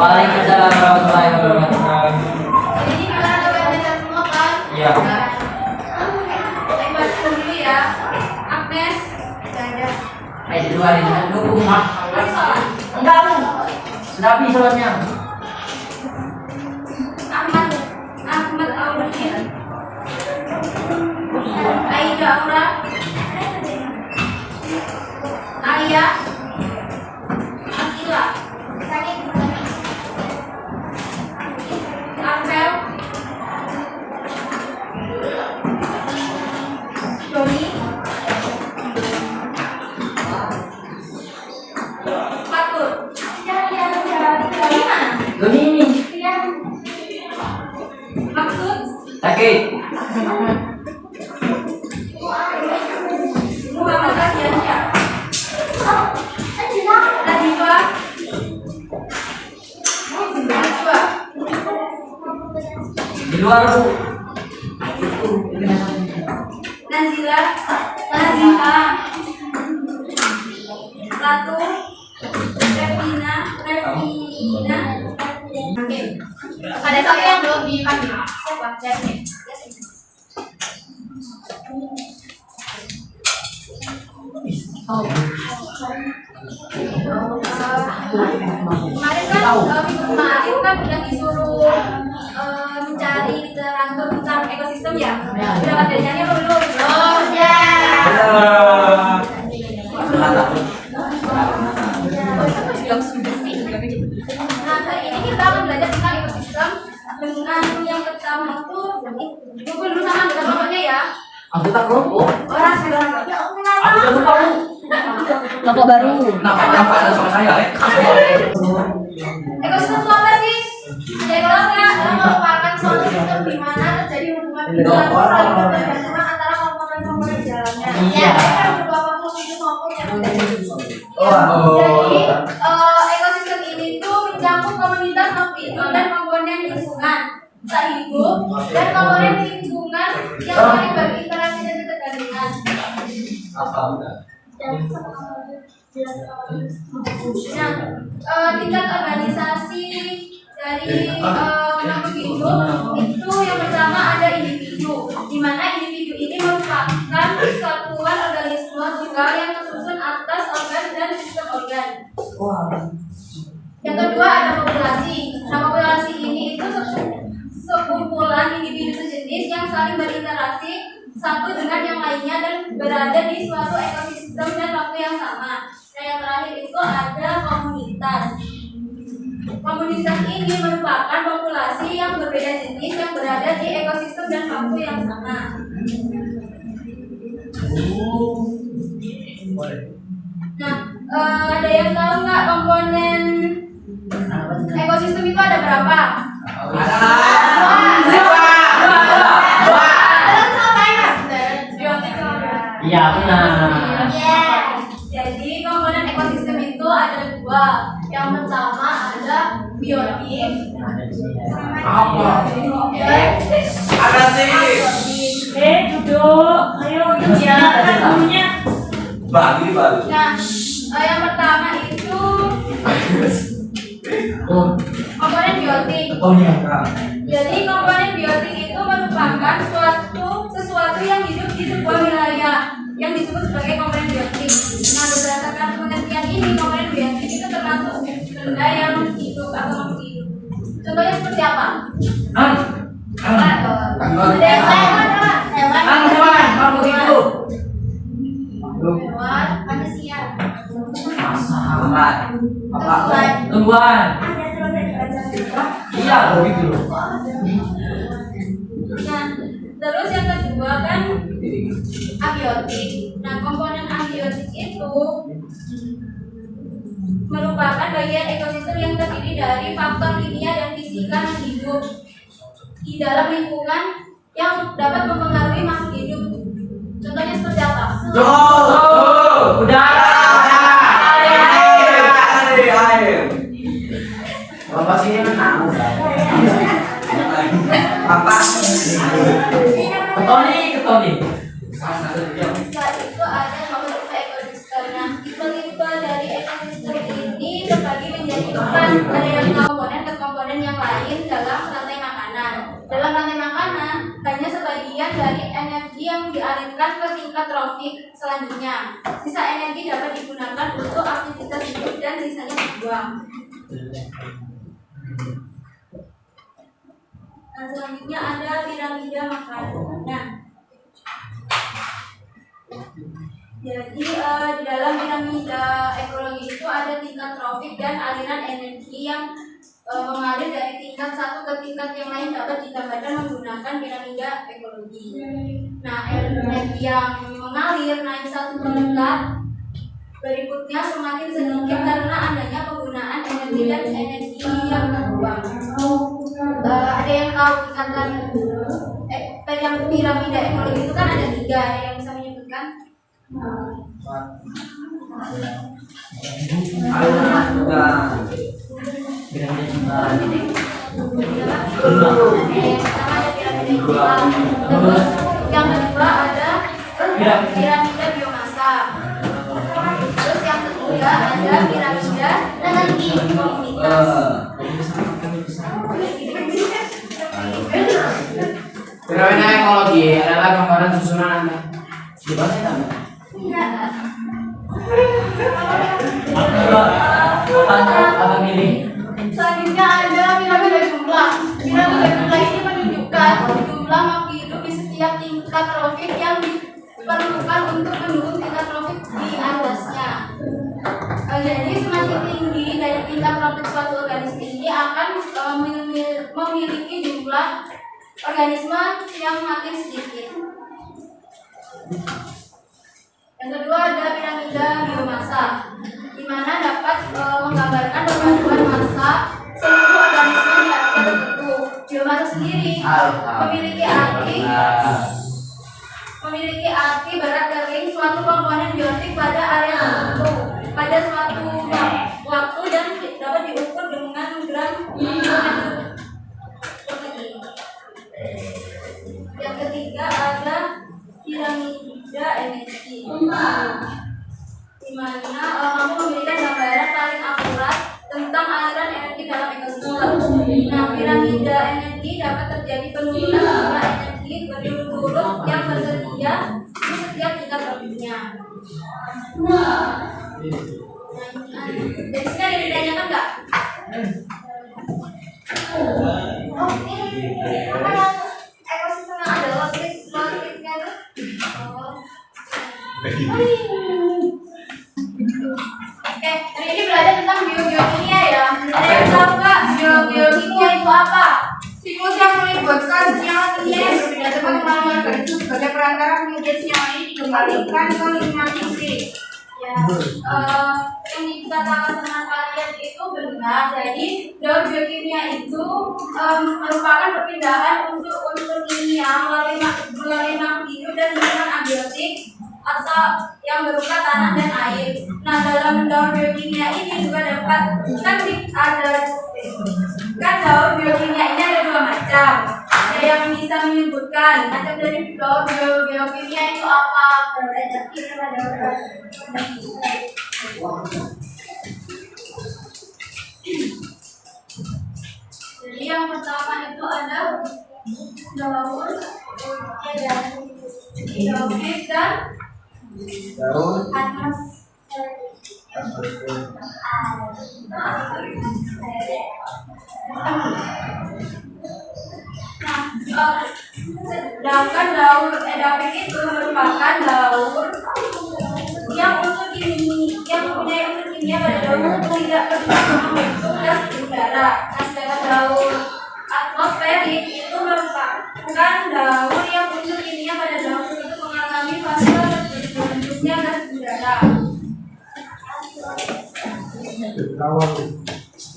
Waalaikumsalam warahmatullahi wabarakatuh. Jadi gimana kabarnya semua kan? Iya. Saya baca dulu ya. Agnes, ada. Ayo di luar ini dukung mak. Masih sholat? Enggak bu. Sudah habis sholatnya. Ahmad Audin. Aida Aura. Ayah. Akila. Arvel. Doni. Fatur. Doni mana? Doni ini. Maksud. Sakit. Muhammad Ardiansyah. Najwa. Najwa. Di luar bu. Nazila. Naziha. Ratu. Revina. Oke. Ada satu yang belum dipanggil. Siapa? Jasmine. Kemarin kan minggu kemarin kan udah disuruh mencari literatur tentang ekosistem ya. Udah ada jalannya belum? Belum ya. Nah hari ini kita akan belajar tentang ekosistem dengan yang pertama tuh buku dulu sama kita pokoknya ya. Aku tak kelompok. Orang sekarang. Aku udah lupa bu. Kelompok baru. Nampak ada sama saya Ekosistem itu apa sih? Ekosistem adalah merupakan suatu sistem di mana terjadi hubungan saling ketergantungan antara komponen-komponen di dalamnya. Iya. Kan berupa makhluk hidup maupun yang tidak hidup. Jadi ekosistem ini tuh mencakup komunitas makhluk hidup dan komponen lingkungan tak hidup dan komponen lingkungan yang saling berinteraksi dan ketergantungan. Nah, tingkat organisasi dari makhluk hidup itu yang pertama ada individu, di mana individu ini merupakan satuan organisme tunggal yang tersusun atas organ dan sistem organ. Yang kedua ada populasi. Nah, populasi ini itu sekumpulan individu sejenis yang saling berinteraksi satu dengan yang lainnya dan berada di suatu ekosistem dan waktu yang sama. Nah, yang terakhir itu ada komunitas. Komunitas ini merupakan populasi yang berbeda jenis yang berada di ekosistem dan waktu yang sama. Nah, ada yang tahu nggak komponen ekosistem itu ada berapa? Iya benar. Jadi komponen ekosistem itu ada dua. Yang pertama ada biotik. Apa? Ada sih. Duduk. Ayo ya, gurunya. Bagi. Nah, yang pertama itu komponen biotik. Oh iya. Jadi komponen biotik itu merupakan sesuatu yang hidup di sebuah wilayah yang disebut sebagai komponen biotik. Nah, berdasarkan pengertian ini, komponen biotik itu termasuk benda yang hidup atau makhluk hidup. Contohnya seperti apa? Ada yang hewan, Hewan, makhluk hidup. hewan, manusia, Tumbuhan. Iya begitu loh. Nah, terus yang kedua kan abiotik. Nah, komponen abiotik itu merupakan bagian ekosistem yang terdiri dari faktor kimia dan fisika yang hidup di dalam lingkungan yang dapat mempengaruhi makhluk hidup. Contohnya seperti apa? Udara. Air. Bapak sini kan tahu. Apa? Ketoni. Setelah itu ada makhluk ekosistem. Nah, tipe-tipe dari ekosistem ini terbagi menjadi empat. Ada yang komponen dilanjutkan ke tingkat trofik selanjutnya. Sisa energi dapat digunakan untuk aktivitas hidup dan sisanya dibuang. Nah, selanjutnya ada piramida makanan. Jadi di dalam piramida ekologi itu ada tingkat trofik dan aliran energi yang mengalir dari tingkat satu ke tingkat yang lain dapat digambarkan menggunakan piramida ekologi. Nah, energi yang mengalir naik satu tingkat, berikutnya semakin sedikit karena adanya penggunaan energi dan energi yang terbuang. Ada yang tahu tingkatan piramida ekologi itu kan ada 3, ada yang bisa menyebutkan? Terus yang kedua ada piramida biomasa. Terus yang ketiga ada piramida energi komunitas. Piramida ekologi adalah gambaran susunan anda. Dibahas ya? Apa milih? Selanjutnya ada piramida jumlah. Piramida jumlah ini menunjukkan jumlah makhluk hidup di setiap tingkat trofik yang diperlukan untuk mendukung tingkat trofik di atasnya. Jadi semakin tinggi dari tingkat trofik suatu organisme ini akan memiliki jumlah organisme yang makin sedikit. Yang kedua ada piramida biomasa, di mana dapat menggambarkan perpaduan massa seluruh organisme di area tertentu. Biomasa sendiri memiliki arti berat kering suatu komponen biotik pada area tertentu pada suatu waktu dan dapat diukur dengan gram kilometer persegi. Yang ketiga ada piramida energi, di mana kamu memberikan gambaran paling akurat tentang aliran energi dalam ekosistem. Nah, piramida energi dapat terjadi penurunan jumlah energi berturut-turut yang tersedia di setiap tingkat trofiknya. Dari sini ada yang ditanyakan nggak? Oh, ini apa yang ekosistem yang ada logiknya tuh? Oke, hari ini belajar tentang biokimia ya. Ada yang tahu nggak biokimia itu apa? Siklus yang melibatkan senyawa kimia yang berbeda tepat melalui organisme sebagai perantara, kemudian senyawa ini dikembalikan ke lingkungan fisik. Ya, yang dikatakan sama kalian itu benar. Jadi daur biokimia itu merupakan perpindahan unsur-unsur kimia melalui makhluk hidup dan lingkungan abiotik atau yang berupa tanah dan air. Nah, dalam daur biokimia ini juga dapat daur biokimia ini ada 2 macam. Ada yang bisa menyebutkan macam dari daur biokimia itu apa? Jadi yang pertama itu ada daur dan sedangkan daur edapik itu merupakan daur yang mempunyai unsur kimia pada daur tidak membentuk gas udara. Nah, sedangkan daur atmosferik itu merupakan daur yang unsur kimia pada daur itu mengalami fase terbentuknya gas udara.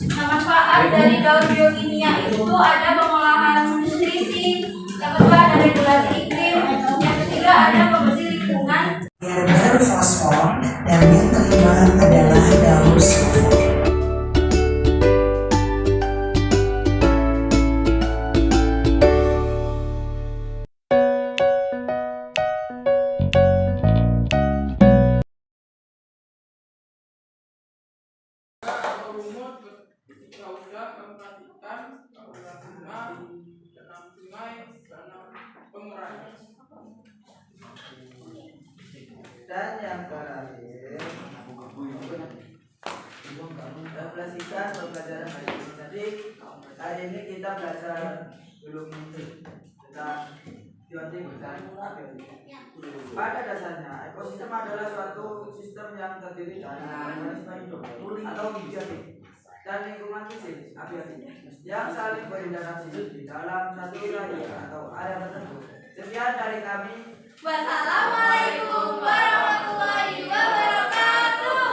Nah, manfaat dari daur biokimia itu ada pengolahan nutrisi, yang kedua ada regulasi iklim, yang ketiga ada pembersih lingkungan. Yang baru fosfor dan yang kelima adalah daur sulfur. Ketika udah memperhatikan aliran sungai, danau sungai, danau penguraian. Dan yang terakhir, refleksikan pembelajaran hari ini. Jadi hari ini kita belajar belum tentang biotik dan abiotik. Pada dasarnya ekosistem adalah suatu sistem yang terdiri dari organisme hidup atau biotik dan lingkungan fisik abiotik yang saling berinteraksi di dalam satu wilayah atau area tertentu. Sekian dari kami. Wassalamualaikum warahmatullahi wabarakatuh.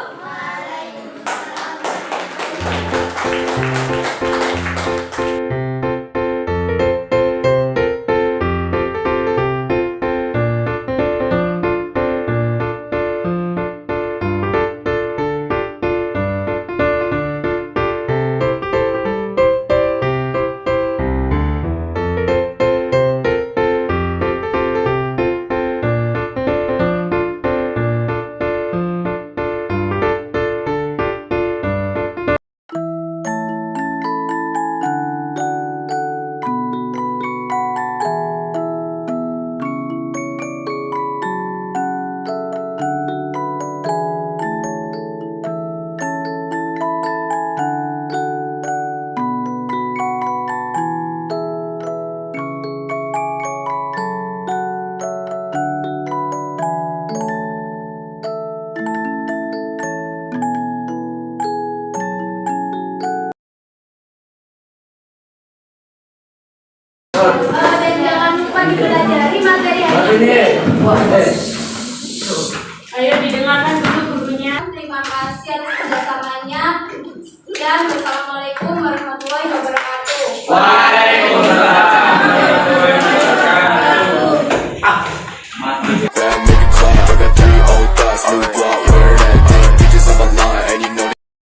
Dan jangan lupa dipelajari materi hari ini. Ayo didengarkan dulu gurunya. Terima kasih atas kerjasamanya dan wassalamualaikum warahmatullahi wabarakatuh.